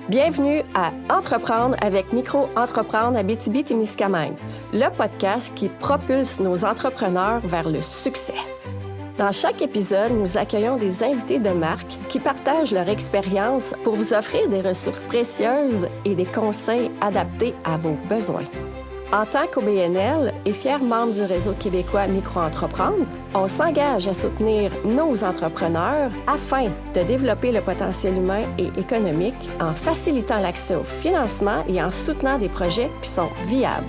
Bienvenue à Entreprendre avec Micro-Entreprendre Abitibi-Témiscamingue, le podcast qui propulse nos entrepreneurs vers le succès. Dans chaque épisode, nous accueillons des invités de marque qui partagent leur expérience pour vous offrir des ressources précieuses et des conseils adaptés à vos besoins. En tant qu'OBNL et fier membre du réseau québécois Micro-Entreprendre, on s'engage à soutenir nos entrepreneurs afin de développer le potentiel humain et économique en facilitant l'accès au financement et en soutenant des projets qui sont viables.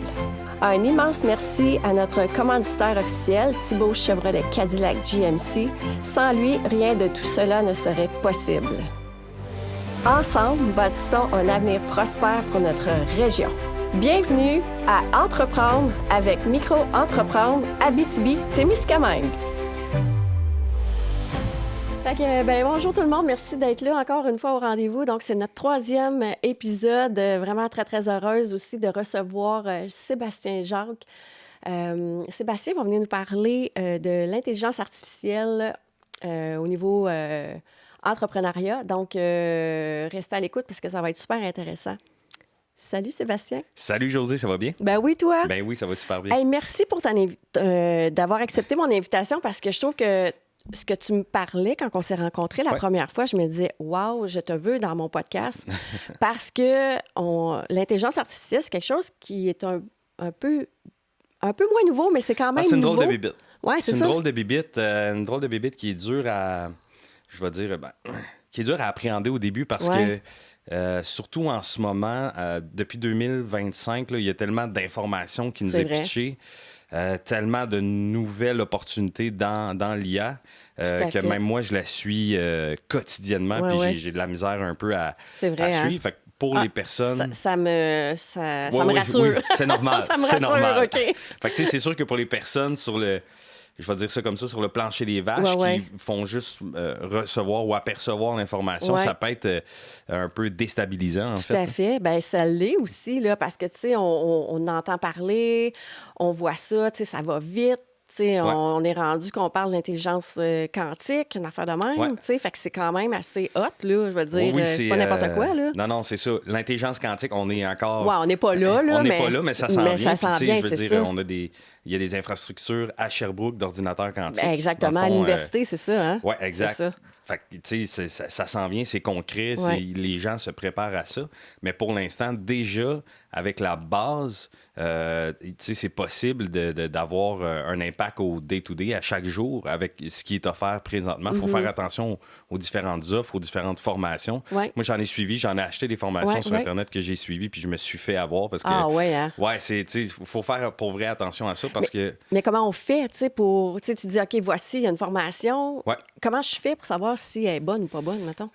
Un immense merci à notre commanditaire officiel, Thibaut Chevrolet Cadillac GMC. Sans lui, rien de tout cela ne serait possible. Ensemble, nous bâtissons un avenir prospère pour notre région. Bienvenue à Entreprendre avec Micro-Entreprendre Abitibi-Témiscamingue. Bonjour tout le monde, merci d'être là encore une fois au rendez-vous. Donc, c'est notre 3e épisode. Vraiment très, très heureuse aussi de recevoir Sébastien Jacques. Sébastien va venir nous parler de l'intelligence artificielle au niveau entrepreneuriat. Donc, restez à l'écoute parce que ça va être super intéressant. Salut Sébastien. Salut Josée, ça va bien? Ben oui, toi? Ben oui, ça va super bien. Hey, merci pour d'avoir accepté mon invitation parce que je trouve que ce que tu me parlais quand on s'est rencontrés la première fois, je me disais « Wow, je te veux dans mon podcast » parce que l'intelligence artificielle, c'est quelque chose qui est un peu moins nouveau, mais c'est quand même c'est une nouveau. drôle de bibite. Ouais, c'est ça. Une drôle de bibite qui est dure à, je vais dire, qui est dure à appréhender au début parce que surtout en ce moment, depuis 2025, là, il y a tellement d'informations qui nous est pitchées, tellement de nouvelles opportunités dans l'IA que même moi, je la suis quotidiennement puis j'ai de la misère un peu à suivre. Fait que pour les personnes... Ça me rassure. Oui, c'est normal. Ça me rassure, normal. OK. Fait que c'est sûr que pour les personnes sur le... Je vais dire ça comme ça, sur le plancher des vaches, qui font juste recevoir ou apercevoir l'information, ça peut être un peu déstabilisant, en fait. Tout à fait. Bien, ça l'est aussi, là, parce que, tu sais, on entend parler, on voit ça, tu sais, ça va vite. On est rendu qu'on parle d'intelligence quantique, une affaire de même, tu sais, fait que c'est quand même assez hot, là, je veux dire, c'est pas n'importe quoi, là. Non, c'est ça. L'intelligence quantique, on est encore... Ouais, on n'est pas là, on n'est pas là, mais ça s'en vient. Ça s'en vient, c'est ça. Il y a des infrastructures à Sherbrooke d'ordinateurs quantiques. Ben, exactement, à l'université, c'est ça, hein? Oui, exact. C'est ça. Fait que, tu sais, ça s'en vient, c'est concret, les gens se préparent à ça. Mais pour l'instant, déjà, avec la base, tu sais, c'est possible d'avoir un impact au day-to-day, à chaque jour, avec ce qui est offert présentement. Il faut faire attention aux différentes offres, aux différentes formations. Ouais. Moi, j'en ai acheté des formations sur Internet que j'ai suivies, puis je me suis fait avoir parce que... Ah ouais, hein? Ouais, tu sais, faut faire pour vrai attention à ça parce que... Mais comment on fait, tu sais, pour... Tu sais, tu dis, OK, voici, il y a une formation. Ouais. Comment je fais pour savoir si elle est bonne ou pas bonne, mettons?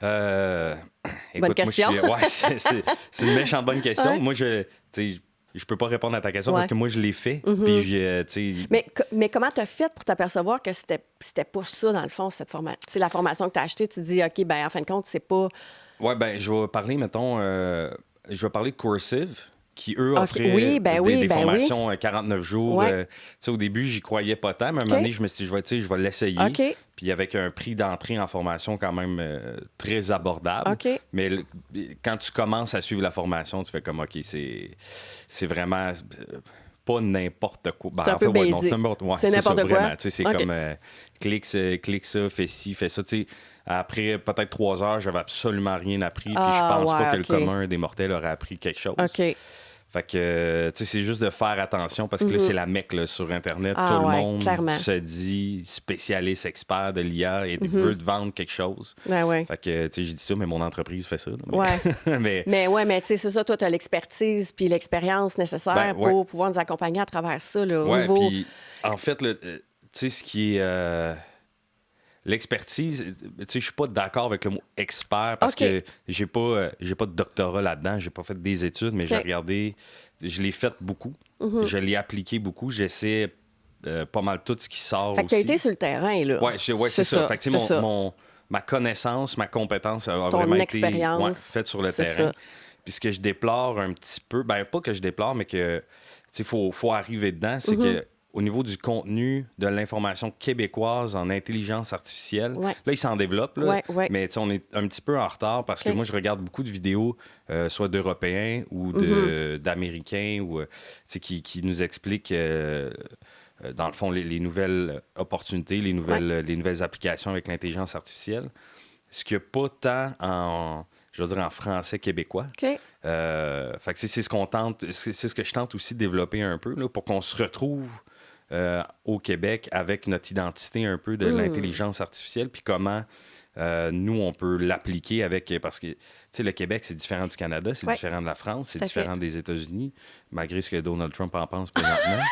Écoute, bonne question. C'est une méchante bonne question. Ouais. Moi, je peux pas répondre à ta question parce que moi, je l'ai fait. Puis, mais comment tu as fait pour t'apercevoir que c'était pas ça, dans le fond, cette formation? Tu sais, la formation que tu as achetée, tu te dis, OK, ben en fin de compte, c'est pas... Ouais, ben je vais parler, mettons, je vais parler de Coursive, qui, eux, offraient des formations 49 jours. Ouais. Au début, j'y croyais pas tant, mais à un moment donné, je me suis dit, je vais l'essayer. OK. Puis avec un prix d'entrée en formation quand même très abordable. OK. Mais quand tu commences à suivre la formation, tu fais comme, OK, c'est vraiment... pas n'importe quoi. C'est un peu basic. C'est n'importe ça, quoi. Vraiment. C'est comme clique ça, fais ci, fais ça. T'sais, après peut-être 3 heures, j'avais absolument rien appris. Puis je pense pas que le commun des mortels aurait appris quelque chose. OK. Fait que, tu sais, c'est juste de faire attention parce que là, c'est la mecque là, sur Internet. Tout le monde se dit spécialiste, expert de l'IA et veut te vendre quelque chose. Ouais. Fait que, tu sais, j'ai dit ça, mais mon entreprise fait ça. Là, mais tu sais, c'est ça, toi, tu as l'expertise puis l'expérience nécessaire pour pouvoir nous accompagner à travers ça. Là, au niveau... puis en fait, tu sais, ce qui est... L'expertise, tu sais, je suis pas d'accord avec le mot expert parce que j'ai pas de doctorat là-dedans, j'ai pas fait des études, mais j'ai regardé, je l'ai fait beaucoup, je l'ai appliqué beaucoup, j'essaie pas mal tout ce qui sort aussi. Fait que t'as été sur le terrain, là. Ouais, c'est ça. Fait que ma connaissance, ma compétence a vraiment été faite sur le terrain. Puis ce que je déplore un petit peu, ben pas que je déplore, mais que, tu sais, faut arriver dedans, c'est que au niveau du contenu de l'information québécoise en intelligence artificielle, Ouais. là, ils s'en développent, là, Ouais. mais on est un petit peu en retard parce que moi, je regarde beaucoup de vidéos, soit d'Européens ou d'Américains, ou, qui nous expliquent, dans le fond, les nouvelles opportunités, les nouvelles applications avec l'intelligence artificielle. Ce qu'il n'y a pas tant en français québécois. OK. Fait que c'est ce qu'on tente, c'est ce que je tente aussi de développer un peu, là, pour qu'on se retrouve au Québec avec notre identité un peu de l'intelligence artificielle, puis comment nous, on peut l'appliquer avec... Parce que, le Québec, c'est différent du Canada, c'est différent de la France, c'est différent des États-Unis, malgré ce que Donald Trump en pense présentement.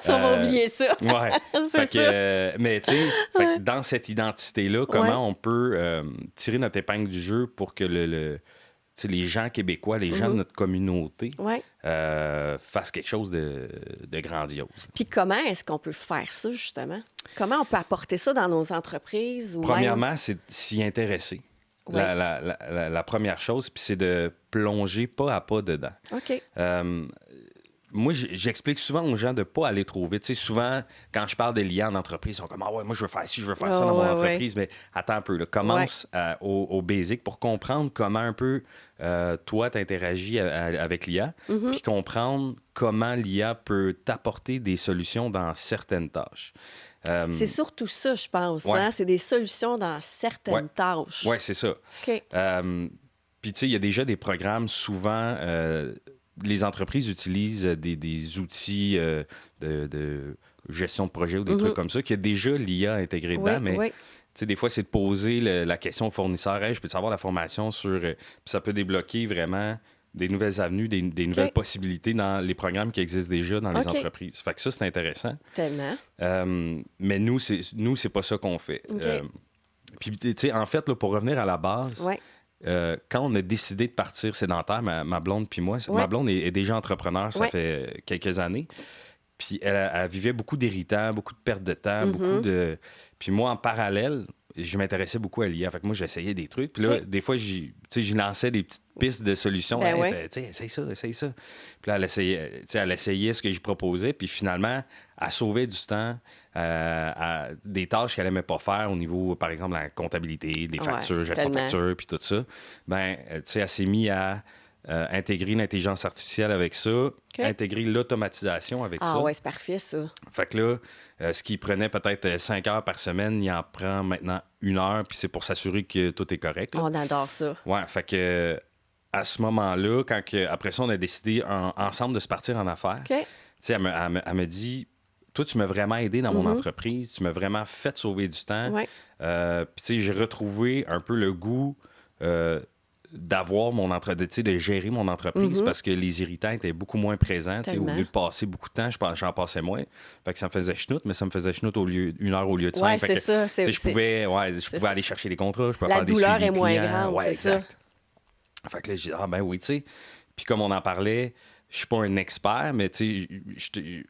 On va oublier ça. Ouais. C'est ça. Mais tu sais, dans cette identité-là, comment on peut tirer notre épingle du jeu pour que les gens québécois, les gens de notre communauté fassent quelque chose de grandiose. Puis comment est-ce qu'on peut faire ça, justement? Comment on peut apporter ça dans nos entreprises? Ou Premièrement, c'est de s'y intéresser. Ouais. La première chose, puis c'est de plonger pas à pas dedans. OK. Moi, j'explique souvent aux gens de ne pas aller trop vite. Tu sais, souvent, quand je parle de l'IA en entreprise, ils sont comme « Ah ouais, moi, je veux faire ci, je veux faire ça dans mon entreprise. » Mais attends un peu, là, commence au basic pour comprendre comment un peu toi, tu interagis avec l'IA, puis comprendre comment l'IA peut t'apporter des solutions dans certaines tâches. C'est surtout ça, je pense. Ouais. Hein? C'est des solutions dans certaines tâches. Oui, c'est ça. OK. Puis, tu sais, il y a déjà des programmes, souvent, les entreprises utilisent des outils de gestion de projet ou des trucs comme ça, qui a déjà l'IA intégrée dedans, mais tu sais, des fois, c'est de poser la question au fournisseur, hey, je peux savoir la formation sur... Puis ça peut débloquer vraiment des nouvelles avenues, des nouvelles possibilités dans les programmes qui existent déjà dans les entreprises. Fait que ça, c'est intéressant. Tellement. Mais nous, c'est pas ça qu'on fait. Puis, tu sais, en fait, là, pour revenir à la base... quand on a décidé de partir sédentaire, ma blonde puis moi, ma blonde est déjà entrepreneur, ça fait quelques années. Puis elle vivait beaucoup d'irritants, beaucoup de pertes de temps, beaucoup de... Puis moi, en parallèle, je m'intéressais beaucoup à l'IA. Fait que moi, j'essayais des trucs. Puis là, des fois, j'y lançais des petites pistes de solutions. Essaye ça. Puis là, elle essayait ce que je proposais. Puis finalement, elle sauvait du temps à des tâches qu'elle n'aimait pas faire au niveau, par exemple, la comptabilité, des factures, gestion de factures, puis tout ça. Elle s'est mise à intégrer l'intelligence artificielle avec ça, intégrer l'automatisation avec ça. Ah ouais, c'est parfait, ça. Fait que là, ce qui prenait peut-être 5 heures par semaine, il en prend maintenant 1 heure, puis c'est pour s'assurer que tout est correct. Là. On adore ça. Ouais, fait que à ce moment-là, après ça, on a décidé ensemble de se partir en affaires, tu sais, elle me dit... Toi, tu m'as vraiment aidé dans mon entreprise. Tu m'as vraiment fait sauver du temps. Puis, tu sais, j'ai retrouvé un peu le goût d'avoir mon entreprise, de gérer mon entreprise parce que les irritants étaient beaucoup moins présents. Au lieu de passer beaucoup de temps, j'en passais moins. Fait que ça me faisait chenoute, mais ça me faisait chenoute 1 heure au lieu de 5. Oui, c'est ça. Je pouvais aller chercher des contrats, je pouvais faire des suivis. La douleur est clients. moins grande, c'est exact. Ça. Fait que là, j'ai dit, ben oui, tu sais. Puis comme on en parlait, je suis pas un expert, mais tu sais,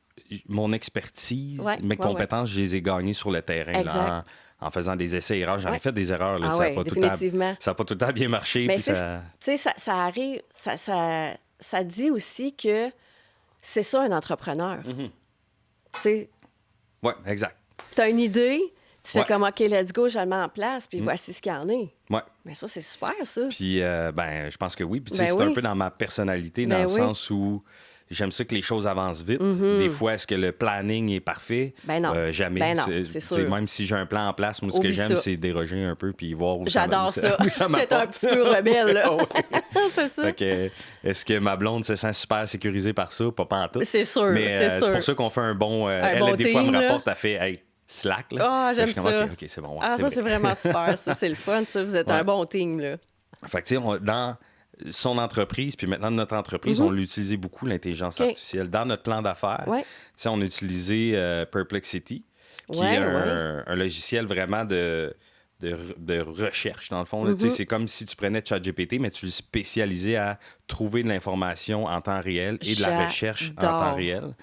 mon expertise, mes compétences, je les ai gagnées sur le terrain là, en faisant des essais-erreurs. J'en ai fait des erreurs. Là, ça n'a pas tout le temps bien marché. Mais puis ça arrive, ça dit aussi que c'est ça un entrepreneur. Oui, exact. Tu as une idée, tu fais comme OK, let's go, je le mets en place, puis voici ce qu'il y en est. Ouais. Mais ça, c'est super, ça. Puis, je pense que oui. Puis, c'est un peu dans ma personnalité, dans le sens où j'aime ça que les choses avancent vite. Des fois, est-ce que le planning est parfait? Ben non. Jamais. Ben non, c'est sûr. Même si j'ai un plan en place, moi, ce que j'aime, c'est déroger un peu puis voir où J'adore ça m'apporte. T'es un petit peu rebelle, là. C'est ça. Fait que, est-ce que ma blonde se sent super sécurisée par ça? Pas en tout. C'est sûr, mais c'est pour ça qu'on fait un bon... elle, des fois, elle me rapporte, elle fait... Hey, Slack, là. Ah, j'aime ça. OK, c'est bon. C'est vraiment super. Ça, c'est le fun. Ça, vous êtes un bon team, là. Fait que, tu sais, dans son entreprise, puis maintenant notre entreprise, on l'utilisait beaucoup, l'intelligence artificielle. Dans notre plan d'affaires, tu sais, on a utilisé Perplexity, qui est un logiciel vraiment de recherche, dans le fond. Tu sais, c'est comme si tu prenais ChatGPT, mais tu le spécialisais à trouver de l'information en temps réel et de la recherche en temps réel.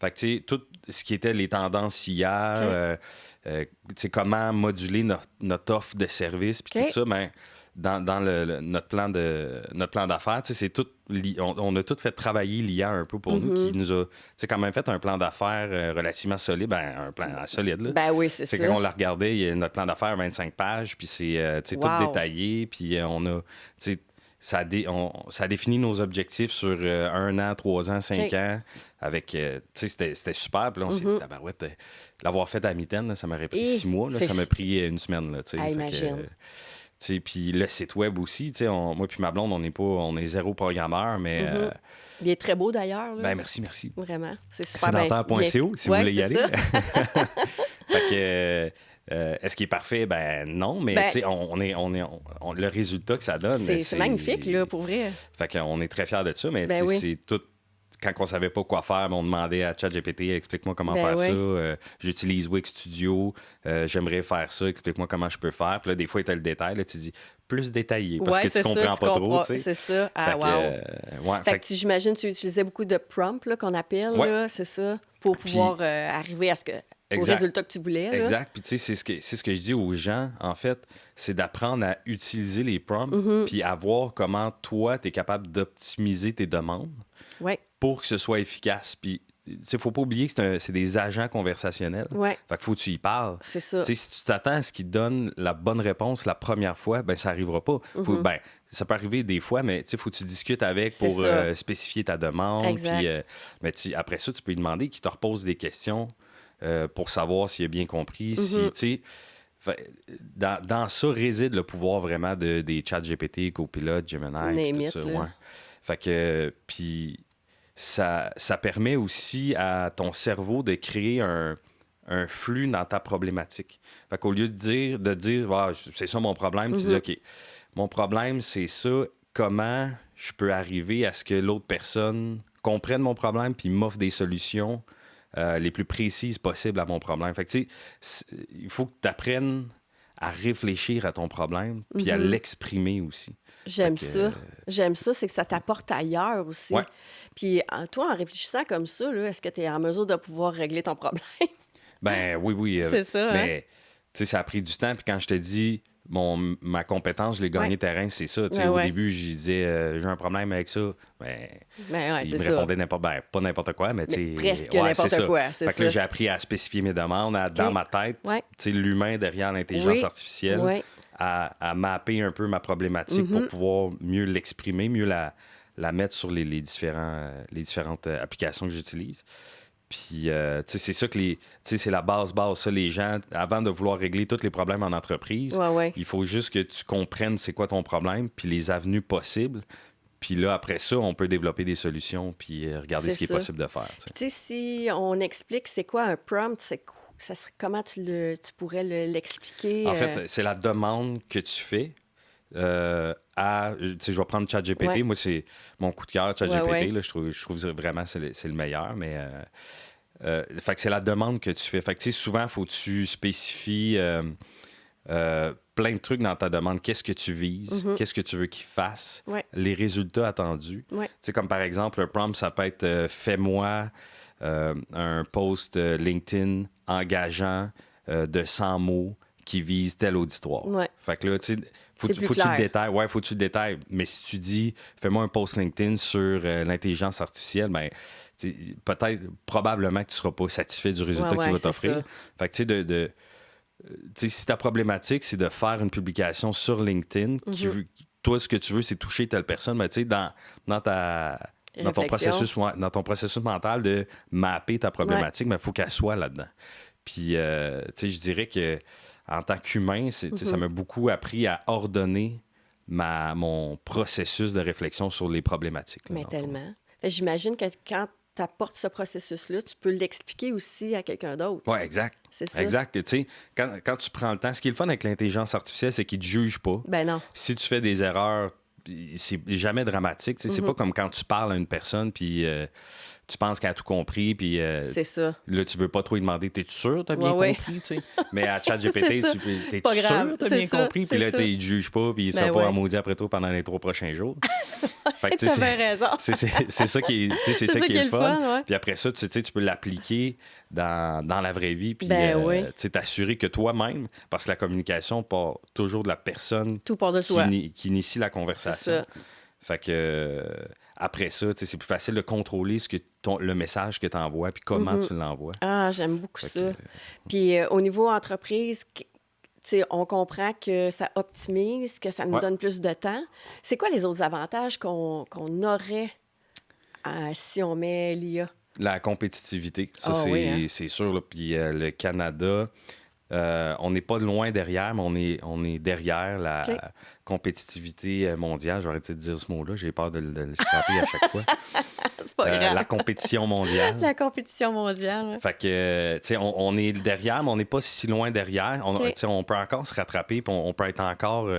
Fait que, tu sais, tout ce qui était les tendances hier, tu sais, comment moduler notre offre de service, puis tout ça, ben, notre plan d'affaires, c'est tout on a tout fait travailler l'IA un peu pour nous, qui nous a quand même fait un plan d'affaires relativement solide, un plan solide. Là. Ben oui, c'est ça. Quand on l'a regardé, il y a notre plan d'affaires 25 pages, puis c'est tout détaillé, puis on a... Ça a défini nos objectifs sur 1 an, 3 ans, 5 ans. Avec, c'était super. Puis là, on s'est dit, tabarouette, l'avoir fait à mi-temps, ça m'aurait pris 6 mois. Là, ça m'a pris 1 semaine. Là, imagine. Puis le site web aussi, moi puis ma blonde, on est zéro programmeur, mais... Il est très beau d'ailleurs. Là. Merci. Vraiment, c'est super Sédentaire.co, si vous voulez y aller. Fait que... est-ce qu'il est parfait? Non, mais le résultat que ça donne... C'est magnifique, là, pour vrai. Fait qu'on est très fiers de ça, mais c'est tout... Quand on savait pas quoi faire, on demandait à ChatGPT, explique-moi comment faire ça. J'utilise Wix Studio, j'aimerais faire ça, explique-moi comment je peux faire. Puis là, des fois, il y a le détail, là, tu dis plus détaillé, parce que tu comprends pas trop. C'est ça. Ah, fait que j'imagine que tu utilisais beaucoup de prompts, là, qu'on appelle, là, c'est ça, pour pouvoir arriver à au résultat que tu voulais. Là. Exact. Puis, tu sais, c'est ce que je dis aux gens, en fait, c'est d'apprendre à utiliser les prompts, puis à voir comment toi, tu es capable d'optimiser tes demandes pour que ce soit efficace. Puis, il ne faut pas oublier que c'est des agents conversationnels. Fait qu'il faut que tu y parles. C'est ça. Si tu t'attends à ce qu'ils te donnent la bonne réponse la première fois, ça n'arrivera pas. Ça peut arriver des fois, mais il faut que tu discutes avec pour spécifier ta demande. Puis, mais après ça, tu peux lui demander qu'il te repose des questions pour savoir s'il a bien compris. Dans ça réside le pouvoir vraiment des chats GPT, Copilot, Gemini, tout ça. Fait que, puis ça permet aussi à ton cerveau de créer un flux dans ta problématique. Fait qu'au lieu de dire c'est ça mon problème, tu dis OK, mon problème c'est ça, comment je peux arriver à ce que l'autre personne comprenne mon problème puis m'offre des solutions les plus précises possibles à mon problème. Fait que tu sais, il faut que tu apprennes à réfléchir à ton problème puis à l'exprimer aussi. J'aime ça, c'est que ça t'apporte ailleurs aussi. Puis toi, en réfléchissant comme ça, là, est-ce que tu es en mesure de pouvoir régler ton problème? Oui. C'est ça, mais tu sais, ça a pris du temps. Puis quand je te dis ma compétence, je l'ai gagné terrain, c'est ça. Au début, je disais j'ai un problème avec ça. Il me répondait pas n'importe quoi, mais presque n'importe quoi. Fait que là, j'ai appris à spécifier mes demandes, dans ma tête, l'humain derrière l'intelligence artificielle, à mapper un peu ma problématique pour pouvoir mieux l'exprimer, mieux la mettre sur les différentes applications que j'utilise. Puis, c'est ça que c'est la base, ça. Les gens, avant de vouloir régler tous les problèmes en entreprise, il faut juste que tu comprennes c'est quoi ton problème, puis les avenues possibles. Puis là, après ça, on peut développer des solutions, puis regarder ce qui est possible de faire. Tu sais, si on explique c'est quoi un prompt, ça serait, comment tu pourrais l'expliquer? En fait, c'est la demande que tu fais. Je vais prendre ChatGPT. Moi, c'est mon coup de cœur, ChatGPT. Là, je trouve vraiment c'est le meilleur, mais fait que c'est la demande que tu fais. Fait que souvent, il faut que tu spécifies plein de trucs dans ta demande. Qu'est-ce que tu vises? Qu'est-ce que tu veux qu'il fasse? Les résultats attendus. Comme par exemple, un prompt, ça peut être fais-moi un post LinkedIn engageant de 100 mots qui vise tel auditoire. Fait que là, tu sais, faut que tu le détailles. Faut que tu le détailles. Mais si tu dis, fais-moi un post LinkedIn sur l'intelligence artificielle, probablement que tu ne seras pas satisfait du résultat qu'il va t'offrir. Fait que tu sais, si ta problématique, c'est de faire une publication sur LinkedIn, toi, ce que tu veux, c'est toucher telle personne, mais tu sais, dans ton processus mental de mapper ta problématique, il faut qu'elle soit là-dedans. Puis, tu sais, je dirais que en tant qu'humain, ça m'a beaucoup appris à ordonner mon processus de réflexion sur les problématiques. Mais tellement. J'imagine que quand tu apportes ce processus-là, tu peux l'expliquer aussi à quelqu'un d'autre. Oui, exact. C'est ça. Exact. Tu sais, quand tu prends le temps, ce qui est le fun avec l'intelligence artificielle, c'est qu'il ne te juge pas. Ben non. Si tu fais des erreurs, c'est jamais dramatique. C'est pas comme quand tu parles à une personne, puis tu penses qu'elle a tout compris, puis c'est ça. là, tu veux pas trop lui demander, t'es-tu sûr, t'as bien Ouais, compris, tu sais? Mais à ChatGPT, t'es-tu pas grave. sûr, t'as C'est bien ça, compris? Puis c'est là, tu ça. sais, il te juge pas, puis il sera Ben pas ouais. à maudit après toi pendant les 3 prochains jours. Fait que, tu sais, T'as bien raison. c'est ça qui est, tu sais, c'est ça qui est le fun. ouais. Puis après ça, tu sais, tu peux l'appliquer dans la vraie vie, puis oui. tu sais, t'assurer que toi-même, parce que la communication part toujours de la personne Tout part de soi. qui initie la conversation. C'est ça. Fait que après ça, tu sais, c'est plus facile de contrôler le message que tu envoies puis comment tu l'envoies. Ah, j'aime beaucoup Fait ça. que, Puis au niveau entreprise, tu sais, on comprend que ça optimise, que ça nous donne plus de temps. C'est quoi les autres avantages qu'on aurait si on met l'IA? La compétitivité, ça, c'est sûr. Là. Puis le Canada, on n'est pas loin derrière, mais on est derrière la compétitivité mondiale. J'aurais arrêté de dire ce mot-là. J'ai peur de le scraper à chaque fois. C'est pas grave. La compétition mondiale. La compétition mondiale. Ouais. Fait que, tu sais, on est derrière, mais on n'est pas si loin derrière. Tu sais, on peut encore se rattraper, puis on peut être encore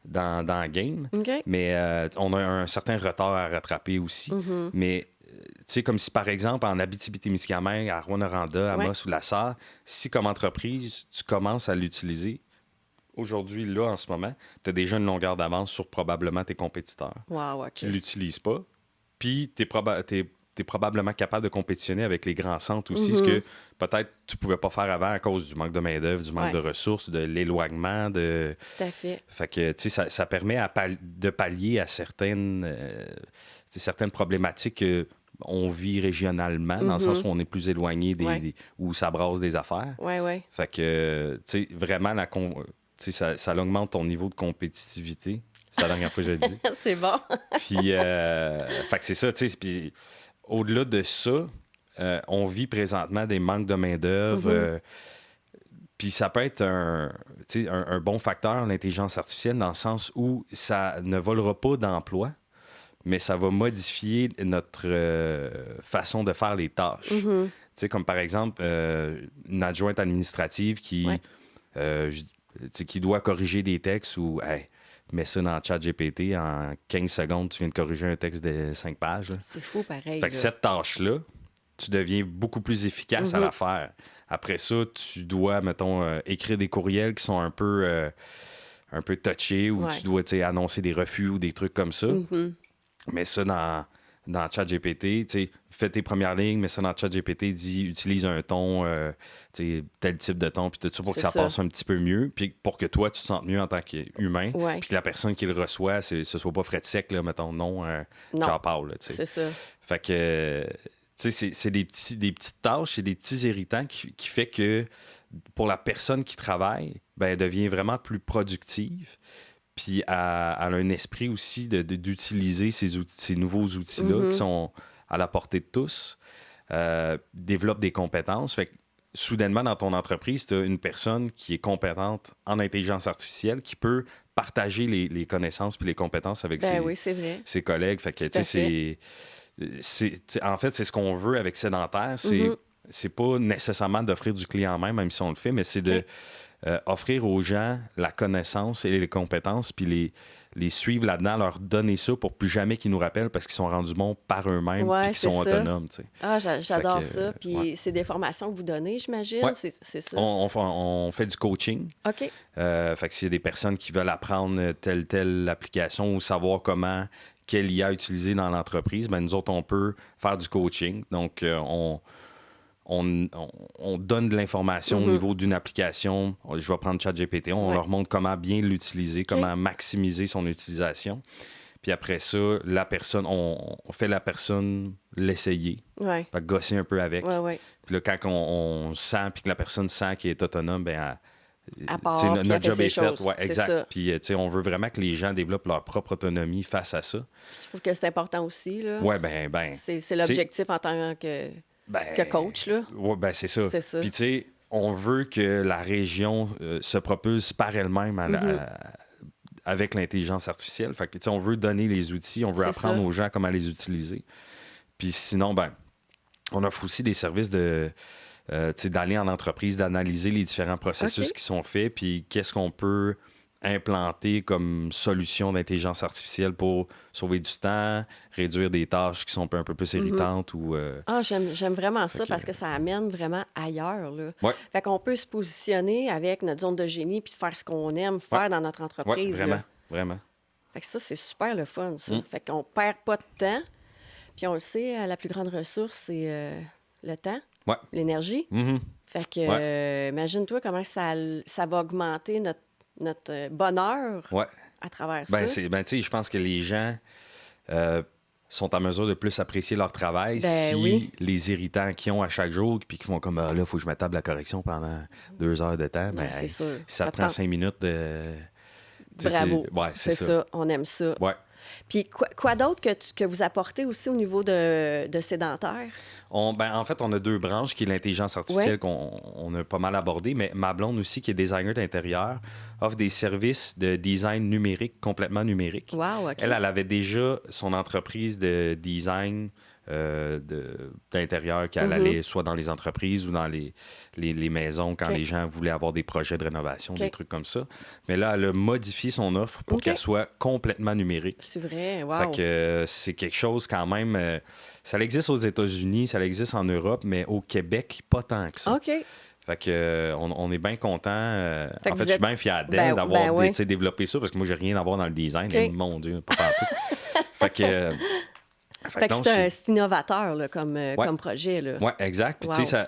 dans le game. OK. Mais on a un certain retard à rattraper aussi. Mais, tu sais, comme si, par exemple, en Abitibi-Témiscamingue, à Rouyn-Noranda, à Amos ou La Sarre, si, comme entreprise, tu commences à l'utiliser, aujourd'hui, là, en ce moment, tu as déjà une longueur d'avance sur probablement tes compétiteurs Wow, OK. qui ne l'utilisent pas. Puis, tu es probablement capable de compétitionner avec les grands centres aussi, ce que peut-être tu pouvais pas faire avant à cause du manque de main-d'œuvre, du manque de ressources, de l'éloignement. Tout à fait. Fait que, tu sais, ça permet de pallier à certaines problématiques qu'on vit régionalement, dans le sens où on est plus éloigné où ça brasse des affaires. Oui, oui. Fait que, tu sais, vraiment, ça augmente ton niveau de compétitivité. C'est la dernière fois que je l'ai dit. C'est bon. Puis, fait que c'est ça, tu sais. Puis, au-delà de ça, on vit présentement des manques de main-d'œuvre. Puis, ça peut être un bon facteur, l'intelligence artificielle, dans le sens où ça ne volera pas d'emploi, mais ça va modifier notre façon de faire les tâches. Tu sais, comme par exemple, une adjointe administrative qui doit corriger des textes ou. Hey, mets ça dans ChatGPT, en 15 secondes, tu viens de corriger un texte de 5 pages. Là. C'est fou, pareil. Fait que cette tâche-là, tu deviens beaucoup plus efficace à la faire. Après ça, tu dois, mettons, écrire des courriels qui sont un peu touchés ou tu dois annoncer des refus ou des trucs comme ça. Mais ça, dans ChatGPT, tu sais, fais tes premières lignes, mais ça dans ChatGPT dit utilise un ton, tel type de ton, puis tout ça pour que ça passe un petit peu mieux, puis pour que toi, tu te sentes mieux en tant qu'humain, puis que la personne qui le reçoit, ce soit pas frais de sec, là, mettons, non. Ciao, Paul, tu sais. C'est ça. Fait que, tu sais, c'est des petites tâches et des petits irritants qui fait que pour la personne qui travaille, ben, elle devient vraiment plus productive. Puis elle a un esprit aussi d'utiliser ces nouveaux outils-là qui sont à la portée de tous, développe des compétences. Fait que soudainement, dans ton entreprise, tu as une personne qui est compétente en intelligence artificielle qui peut partager les connaissances puis les compétences avec ses collègues. Fait que, tu sais, en fait, c'est ce qu'on veut avec Sédentaire. C'est pas nécessairement d'offrir du client en même si on le fait, mais c'est de offrir aux gens la connaissance et les compétences, puis les suivre là-dedans, leur donner ça pour plus jamais qu'ils nous rappellent parce qu'ils sont rendus bons par eux-mêmes et qu'ils sont autonomes. T'sais. Ah, j'adore ça. Puis c'est des formations que vous donnez, j'imagine? Ouais. C'est ça? On fait du coaching. OK. Fait que s'il y a des personnes qui veulent apprendre telle application ou savoir quelle IA utiliser dans l'entreprise, ben nous autres, on peut faire du coaching. Donc, on donne de l'information au niveau d'une application. Je vais prendre ChatGPT. On leur montre comment bien l'utiliser, comment maximiser son utilisation. Puis après ça, on fait la personne l'essayer. Ouais. Fait que gosser un peu avec. Ouais. Puis là, quand on sent, puis que la personne sent qu'elle est autonome, ben notre job est fait. Ouais, c'est exact. ça. Puis on veut vraiment que les gens développent leur propre autonomie face à ça. Je trouve que c'est important aussi. Là. Ouais, ben. C'est l'objectif en tant que coach, là. Oui, ben c'est ça. C'est ça. Puis, tu sais, on veut que la région se propulse par elle-même avec l'intelligence artificielle. Fait que, tu sais, on veut donner les outils, on veut apprendre aux gens comment les utiliser. Puis sinon, ben, on offre aussi des services d'aller en entreprise, d'analyser les différents processus qui sont faits, puis qu'est-ce qu'on peut implanté comme solution d'intelligence artificielle pour sauver du temps, réduire des tâches qui sont un peu plus irritantes ou... Ah, j'aime vraiment ça parce que ça amène vraiment ailleurs, là. Ouais. Fait qu'on peut se positionner avec notre zone de génie puis faire ce qu'on aime faire dans notre entreprise. Ouais, vraiment, là. vraiment. Fait que ça, c'est super le fun, ça. Fait qu'on perd pas de temps. Puis on le sait, la plus grande ressource, c'est le temps, Ouais. l'énergie. Mhm. Fait que imagine-toi comment ça va augmenter notre bonheur Ouais. à travers Ben, ça. tu sais, je pense que les gens sont en mesure de plus apprécier leur travail si oui. les irritants qu'ils ont à chaque jour, puis qu'ils font comme, là, il faut que je m'attable la correction pendant 2 heures de temps, ben, c'est sûr. si ça te prend tente. 5 minutes de... Bravo. Ouais, c'est ça. ça. On aime ça. Ouais. Puis quoi d'autre que vous apportez aussi au niveau de sédentaire? En fait, on a 2 branches, qui est l'intelligence artificielle qu'on a pas mal abordé, mais ma blonde aussi, qui est designer d'intérieur, offre des services de design numérique, complètement numérique. Wow, OK. Elle avait déjà son entreprise de design d'intérieur qu'elle allait soit dans les entreprises ou dans les maisons quand les gens voulaient avoir des projets de rénovation, des trucs comme ça. Mais là, elle a modifié son offre pour qu'elle soit complètement numérique. C'est vrai, wow. Fait que c'est quelque chose quand même... ça existe aux États-Unis, ça existe en Europe, mais au Québec, pas tant que ça. OK. Fait que on est bien content. En fait, je suis êtes... bien fier d'elle d'avoir ouais. développé ça parce que moi, j'ai rien à voir dans le design. Okay. Mon Dieu, pas partout. Fait que... Fait que c'est innovateur là, comme projet. Oui, exact. Puis, tu sais,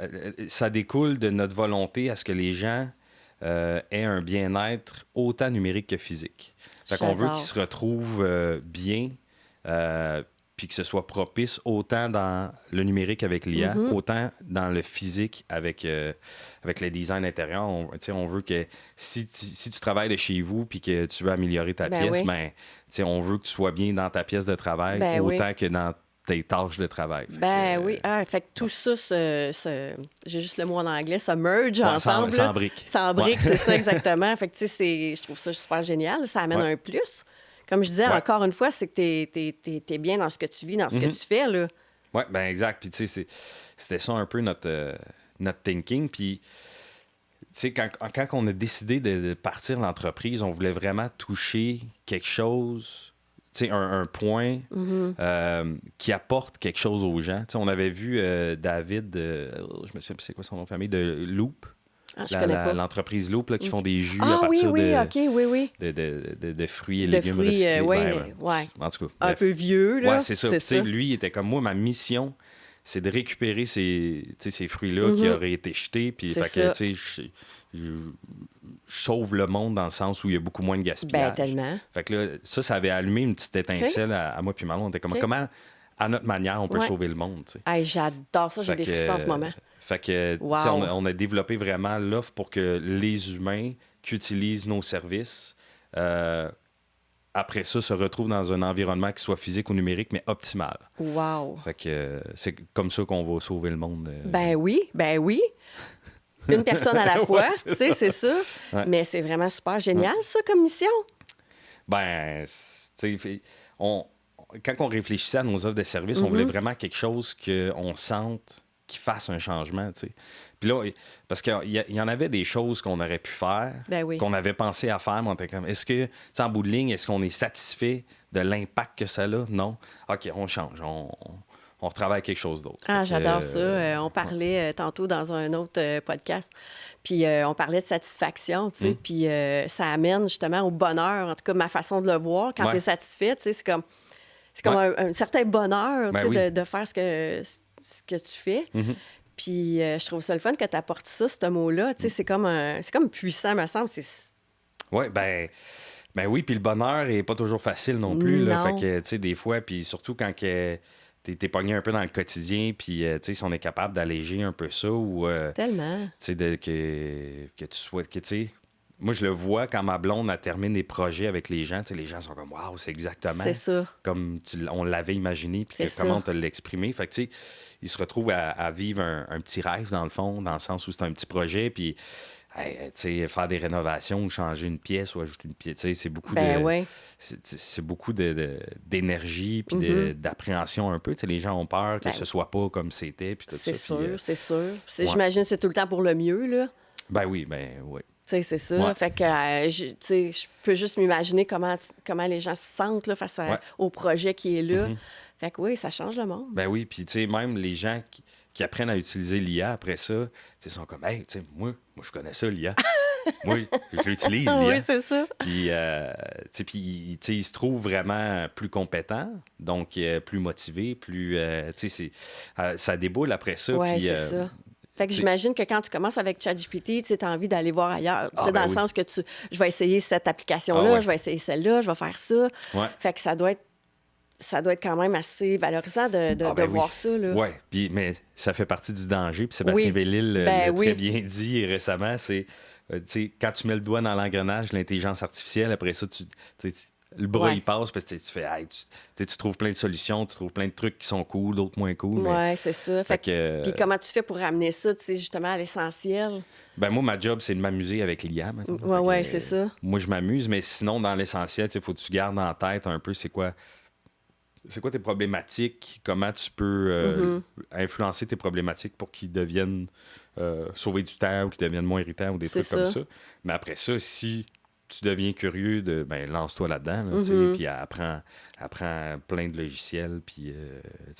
ça découle de notre volonté à ce que les gens aient un bien-être autant numérique que physique. Fait qu'on veut qu'ils se retrouvent bien, puis que ce soit propice autant dans le numérique avec l'IA, autant dans le physique avec le design intérieur. On veut que si tu travailles de chez vous puis que tu veux améliorer ta pièce, on veut que tu sois bien dans ta pièce de travail autant que dans tes tâches de travail. Oui. Fait que tout ça, j'ai juste le mot en anglais, ça merge ensemble. Sans briques. Sans briques, c'est ça exactement. Fait que tu sais, je trouve ça super génial. Ça amène un plus. Comme je disais, encore une fois, c'est que t'es bien dans ce que tu vis, dans ce que tu fais, là. Oui, bien exact. Puis tu sais, c'était ça un peu notre thinking. Puis tu sais, quand on a décidé de partir l'entreprise, on voulait vraiment toucher quelque chose... un point qui apporte quelque chose aux gens. T'sais, on avait vu David, je me souviens plus c'est quoi son nom de famille, de Loop. Je connais pas. L'entreprise Loop qui font des jus à partir de fruits et légumes recyclés. En tout cas, un peu vieux, là. Ouais, c'est ça. Lui, il était comme moi, ma mission, c'est de récupérer ces fruits-là qui auraient été jetés. Puis, je sauve le monde dans le sens où il y a beaucoup moins de gaspillage. Tellement. Fait que là, ça avait allumé une petite étincelle à moi puis Marlon. On était comme, comment, à notre manière, on peut sauver le monde, tu sais. Hey, j'adore ça, j'ai des frissons en ce moment. Fait que, on a développé vraiment l'offre pour que les humains qui utilisent nos services, après ça, se retrouvent dans un environnement qui soit physique ou numérique, mais optimal. Wow. Fait que c'est comme ça qu'on va sauver le monde. Ben oui. Une personne à la fois, tu sais, c'est ça. Ouais. Mais c'est vraiment super génial, ça, comme mission. Ben, tu sais, quand on réfléchissait à nos offres de services, on voulait vraiment quelque chose qu'on sente qui fasse un changement, tu sais. Puis là, parce qu'il y en avait des choses qu'on aurait pu faire, qu'on avait pensé à faire, mais on était comme, est-ce que, tu sais, en bout de ligne, est-ce qu'on est satisfait de l'impact que ça a? Non. OK, on change, on retravaille quelque chose d'autre. Ah, j'adore ça. On parlait tantôt dans un autre podcast, puis on parlait de satisfaction, tu sais, puis ça amène justement au bonheur, en tout cas, ma façon de le voir. Quand tu es satisfait, tu sais, c'est comme un certain bonheur, tu sais, de faire ce que tu fais. Puis je trouve ça le fun que tu apportes ça, ce mot-là. Tu sais, c'est comme puissant, me semble. Oui, ben oui, puis le bonheur est pas toujours facile non plus. Là, fait que, tu sais, des fois, puis surtout quand t'es pogné un peu dans le quotidien, puis, tu sais, si on est capable d'alléger un peu ça ou... Tellement. Tu sais, que tu souhaites... Tu sais, moi, je le vois quand ma blonde elle termine des projets avec les gens. Tu sais, les gens sont comme, waouh, c'est exactement comme on l'avait imaginé, puis comment on te l'a exprimé. Fait que, tu sais, ils se retrouvent à vivre un petit rêve, dans le fond, dans le sens où c'est un petit projet, puis, tu sais, faire des rénovations ou changer une pièce ou ajouter une pièce, tu sais, c'est beaucoup c'est beaucoup d'énergie puis d'appréhension un peu. Tu sais, les gens ont peur que ce soit pas comme c'était, puis tout ça. C'est sûr. J'imagine que c'est tout le temps pour le mieux, là. Ben oui. sais, c'est ça. Ouais. Fait que, tu sais, je peux juste m'imaginer comment les gens se sentent là, face au projet qui est là. Fait que oui, ça change le monde. Ben oui, puis tu sais, même les gens qui apprennent à utiliser l'IA après ça, tu sais, sont comme, hey, tu sais, moi, je connais ça, l'IA. Moi, je l'utilise, l'IA. Oui, c'est ça. Puis, tu sais, ils se trouvent vraiment plus compétents, donc plus motivés, plus, tu sais, ça déboule après ça. Oui, puis, c'est ça. Fait que j'imagine que quand tu commences avec ChatGPT, tu as envie d'aller voir ailleurs. Ben dans le sens que je vais essayer cette application-là, ouais. je vais essayer celle-là, je vais faire ça. Ouais. Fait que ça doit être quand même assez valorisant de voir ça. Oui, mais ça fait partie du danger. Puis Sébastien Bellil l'a très bien dit récemment, c'est quand tu mets le doigt dans l'engrenage de l'intelligence artificielle, après ça, le bras, il passe parce que tu fais, tu trouves plein de solutions, tu trouves plein de trucs qui sont cool, d'autres moins cool. Oui, c'est ça. Puis comment tu fais pour ramener ça, justement, à l'essentiel? Ben moi, ma job, c'est de m'amuser avec l'IA. Oui, c'est ça. Moi, je m'amuse, mais sinon, dans l'essentiel, il faut que tu gardes en tête un peu c'est quoi tes problématiques, comment tu peux influencer tes problématiques pour qu'ils deviennent sauver du temps ou qu'ils deviennent moins irritants ou des trucs comme ça. Mais après ça, si tu deviens curieux, lance-toi là-dedans, là, puis apprends plein de logiciels, puis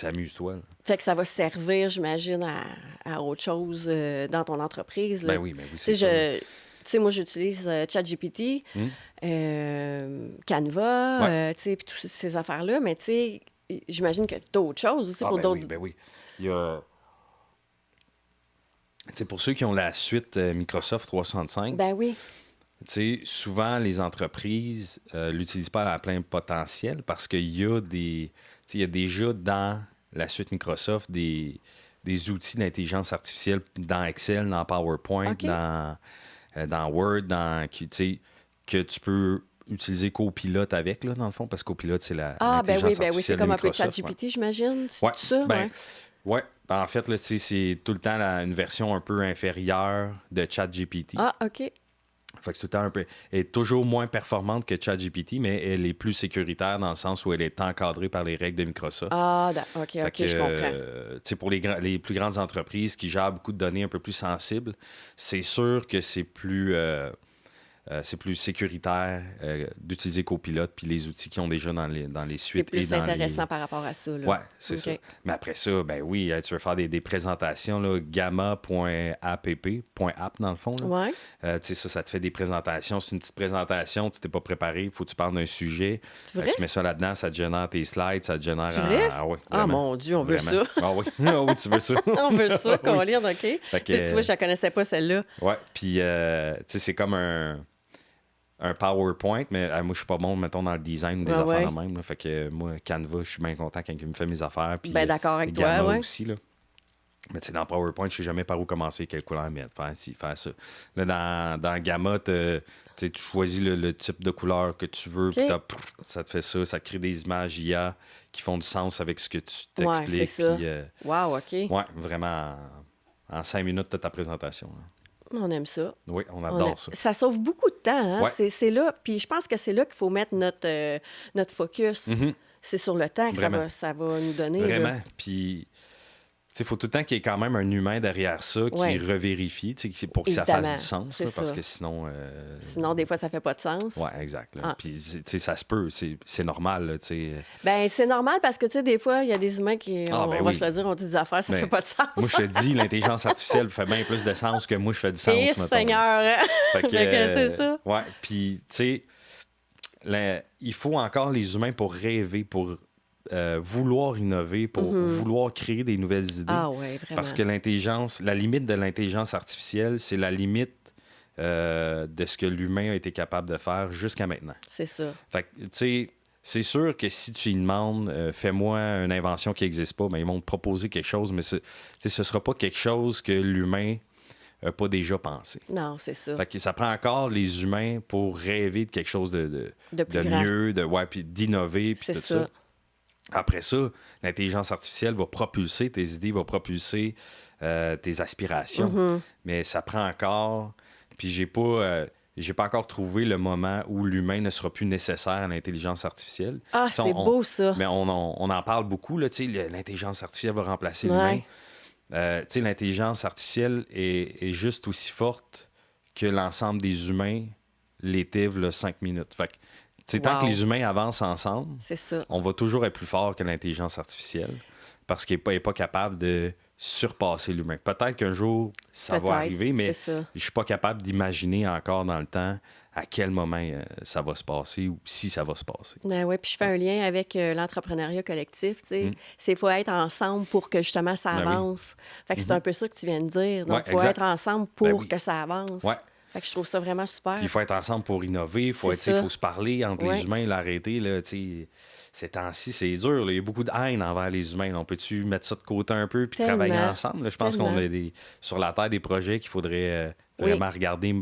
amuse-toi. Là. Fait que ça va servir, j'imagine, à autre chose dans ton entreprise. Là. Ben oui, c'est ça. Tu sais, moi, j'utilise ChatGPT, Canva, tu sais, puis toutes ces affaires-là, mais tu sais, j'imagine qu'il y a d'autres choses aussi pour d'autres... Oui. Il y a... Tu sais, pour ceux qui ont la suite Microsoft 365... Ben oui. Tu sais, souvent, les entreprises l'utilisent pas à plein potentiel parce qu'il y a il y a déjà dans la suite Microsoft des outils d'intelligence artificielle dans Excel, dans PowerPoint, dans Word, que tu peux utiliser Copilot avec, là, dans le fond, parce que Copilot, c'est l'intelligence artificielle c'est comme un peu Microsoft, ChatGPT, j'imagine. C'est ça? Oui. En fait, là, c'est tout le temps une version un peu inférieure de ChatGPT. Ah, OK. Fait que c'est tout le temps elle est toujours moins performante que ChatGPT, mais elle est plus sécuritaire dans le sens où elle est encadrée par les règles de Microsoft. Ah, OK, je comprends. Pour les plus grandes entreprises qui gèrent beaucoup de données un peu plus sensibles, c'est sûr que c'est plus sécuritaire d'utiliser Copilot puis les outils qu'ils ont déjà dans les suites. C'est plus intéressant par rapport à ça. Oui, c'est ça. Mais après ça, ben oui, tu veux faire des présentations, là, gamma.app, dans le fond. Oui. Ça te fait des présentations. C'est une petite présentation, tu t'es pas préparé, il faut que tu parles d'un sujet. C'est vrai? Tu mets ça là-dedans, ça te génère tes slides, ça te génère... C'est vrai? Oui, mon Dieu, on veut ça. Ah oui, oui, tu veux ça. On veut ça, qu'on lire, OK. Tu vois, je la connaissais pas, celle-là. Oui, puis c'est comme un PowerPoint, mais moi, je suis pas bon, mettons, dans le design ou des affaires de même. Là. Fait que moi, Canva, je suis bien content quand il me fait mes affaires. Puis, d'accord avec Gamma toi, aussi, là. Mais tu sais, dans PowerPoint, je sais jamais par où commencer, quelle couleur mettre, faire ça. Là, dans Gamma, tu choisis le type de couleur que tu veux, puis ça te fait ça, ça te crée des images IA qui font du sens avec ce que tu t'expliques. Ouais, c'est ça. Puis, wow, OK. Ouais, vraiment, en 5 minutes de ta présentation. Là. On aime ça. Oui, on adore ça. Ça sauve beaucoup de temps. Hein? Ouais. C'est là. Puis je pense que c'est là qu'il faut mettre notre focus. C'est sur le temps que ça va nous donner. Vraiment. Puis, il faut tout le temps qu'il y ait quand même un humain derrière ça qui revérifie pour que ça fasse du sens. Là, parce que sinon... Sinon, des fois, ça fait pas de sens. Oui, exact. Puis, ça se peut. C'est normal. Là, ben c'est normal parce que, des fois, il y a des humains qui, on va se le dire, on dit des affaires, ça fait pas de sens. Moi, je te dis, l'intelligence artificielle fait bien plus de sens que moi, je fais du sens. Et Seigneur! Fait que, c'est ça. Ouais. Puis, tu sais, il faut encore les humains pour rêver, pour... vouloir innover, pour vouloir créer des nouvelles idées. Ah oui, vraiment. Parce que la limite de l'intelligence artificielle, c'est la limite de ce que l'humain a été capable de faire jusqu'à maintenant. C'est ça. Fait que, tu sais, c'est sûr que si tu lui demandes fais-moi une invention qui n'existe pas, ben, ils vont te proposer quelque chose, mais ce ne sera pas quelque chose que l'humain n'a pas déjà pensé. Non, c'est ça. Fait que ça prend encore les humains pour rêver de quelque chose de mieux, puis d'innover, puis tout ça. Après ça, l'intelligence artificielle va propulser tes idées, va propulser tes aspirations. Mais ça prend encore... Puis j'ai pas encore trouvé le moment où l'humain ne sera plus nécessaire à l'intelligence artificielle. Ah, c'est beau, ça. Mais on en parle beaucoup, là, l'intelligence artificielle va remplacer l'humain. L'intelligence artificielle est juste aussi forte que l'ensemble des humains l'étaient là, 5 minutes. Fait que, tant que les humains avancent ensemble, on va toujours être plus fort que l'intelligence artificielle parce qu'elle n'est pas capable de surpasser l'humain. Peut-être qu'un jour, ça va arriver, mais je ne suis pas capable d'imaginer encore dans le temps à quel moment ça va se passer ou si ça va se passer. Oui, puis je fais un lien avec l'entrepreneuriat collectif. Il faut être ensemble pour que justement ça avance. Fait que c'est un peu ça que tu viens de dire. Donc, il faut être ensemble pour que ça avance. Ouais. Fait que je trouve ça vraiment super. Puis il faut être ensemble pour innover. Il faut se parler entre les humains, l'arrêter. Ces temps-ci, c'est dur. Là. Il y a beaucoup de haine envers les humains. Là. On peut-tu mettre ça de côté un peu puis travailler ensemble? Là, je pense qu'on a sur la Terre des projets qu'il faudrait vraiment regarder,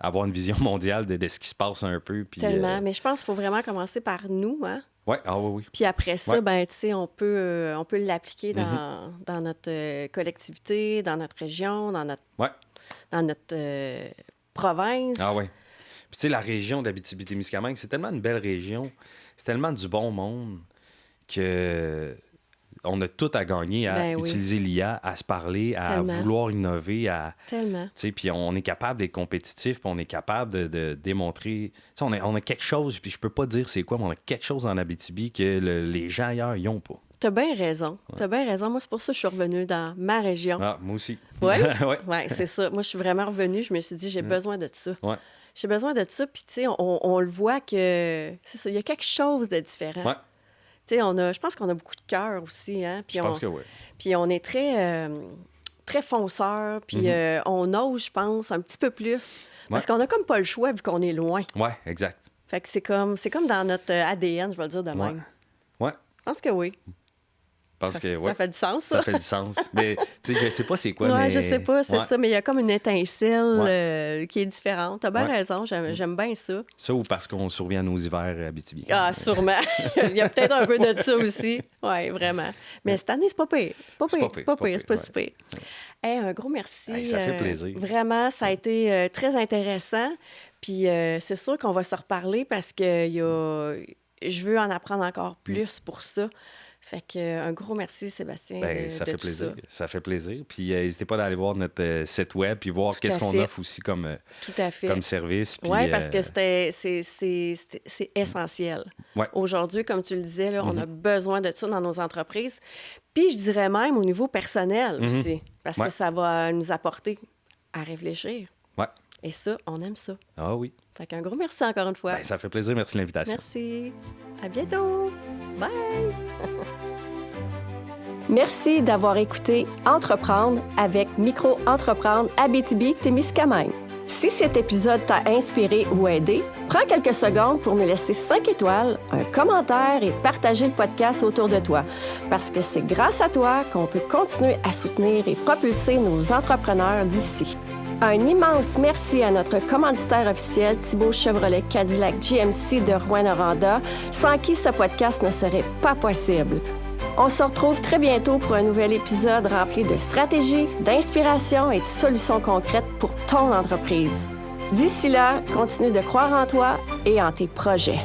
avoir une vision mondiale de ce qui se passe un peu. Puis, tellement. Mais je pense qu'il faut vraiment commencer par nous. Hein? Oui, oui. Puis après ça, on peut l'appliquer dans notre collectivité, dans notre région, dans notre province. Ah oui. Puis la région d'Abitibi-Témiscamingue, c'est tellement une belle région, c'est tellement du bon monde que on a tout à gagner à utiliser l'IA, à se parler, à vouloir innover, puis on est capable d'être compétitif, puis on est capable de démontrer... On a quelque chose, puis je peux pas dire c'est quoi, mais on a quelque chose en Abitibi que les gens ailleurs, ils n'ont pas. T'as bien raison. Moi, c'est pour ça que je suis revenue dans ma région. Ah, moi aussi. Oui? Oui, c'est ça. Moi, je suis vraiment revenue. Je me suis dit, j'ai besoin de ça. Ouais. J'ai besoin de ça. Puis, tu sais, on le voit que... C'est ça, il y a quelque chose de différent. Ouais. Tu sais, je pense qu'on a beaucoup de cœur aussi, hein? Puis je pense que oui. Puis on est très, très fonceurs, puis on ose, je pense, un petit peu plus. Parce qu'on n'a comme pas le choix vu qu'on est loin. Oui, exact. Fait que c'est comme dans notre ADN, je vais le dire de même. Ouais. Je pense que oui. Ça fait du sens, ça. Ça fait du sens. Mais tu sais, je sais pas c'est quoi. Oui, je sais pas, c'est ça. Mais il y a comme une étincelle qui est différente. T'as bien raison, j'aime bien ça. Ça ou parce qu'on survit à nos hivers Abitibi. Ah, sûrement. Il y a peut-être un peu de ça aussi. Oui, vraiment. Mais cette année, c'est pas pire. C'est pas si pire. Hey, un gros merci. Ça fait plaisir. Vraiment, ça a été très intéressant. Puis c'est sûr qu'on va se reparler parce que je veux en apprendre encore plus pour ça. Fait que un gros merci, Sébastien. Ça fait plaisir. Ça fait plaisir. Puis n'hésitez pas d'aller voir notre site web puis voir qu'est-ce qu'on offre aussi comme service. Oui, parce que c'est essentiel. Ouais. Aujourd'hui, comme tu le disais, là, on a besoin de ça dans nos entreprises. Puis je dirais même au niveau personnel aussi, parce que ça va nous apporter à réfléchir. Ouais. Et ça, on aime ça. Ah oui. Fait qu'un gros merci encore une fois. Ça fait plaisir. Merci de l'invitation. Merci. À bientôt. Bye. Merci d'avoir écouté Entreprendre avec Micro-entreprendre Abitibi-Témiscamingue. Si cet épisode t'a inspiré ou aidé, prends quelques secondes pour me laisser 5 étoiles, un commentaire et partager le podcast autour de toi. Parce que c'est grâce à toi qu'on peut continuer à soutenir et propulser nos entrepreneurs d'ici. Un immense merci à notre commanditaire officiel Thibaut Chevrolet Cadillac GMC de Rouyn-Noranda, sans qui ce podcast ne serait pas possible. On se retrouve très bientôt pour un nouvel épisode rempli de stratégies, d'inspiration et de solutions concrètes pour ton entreprise. D'ici là, continue de croire en toi et en tes projets.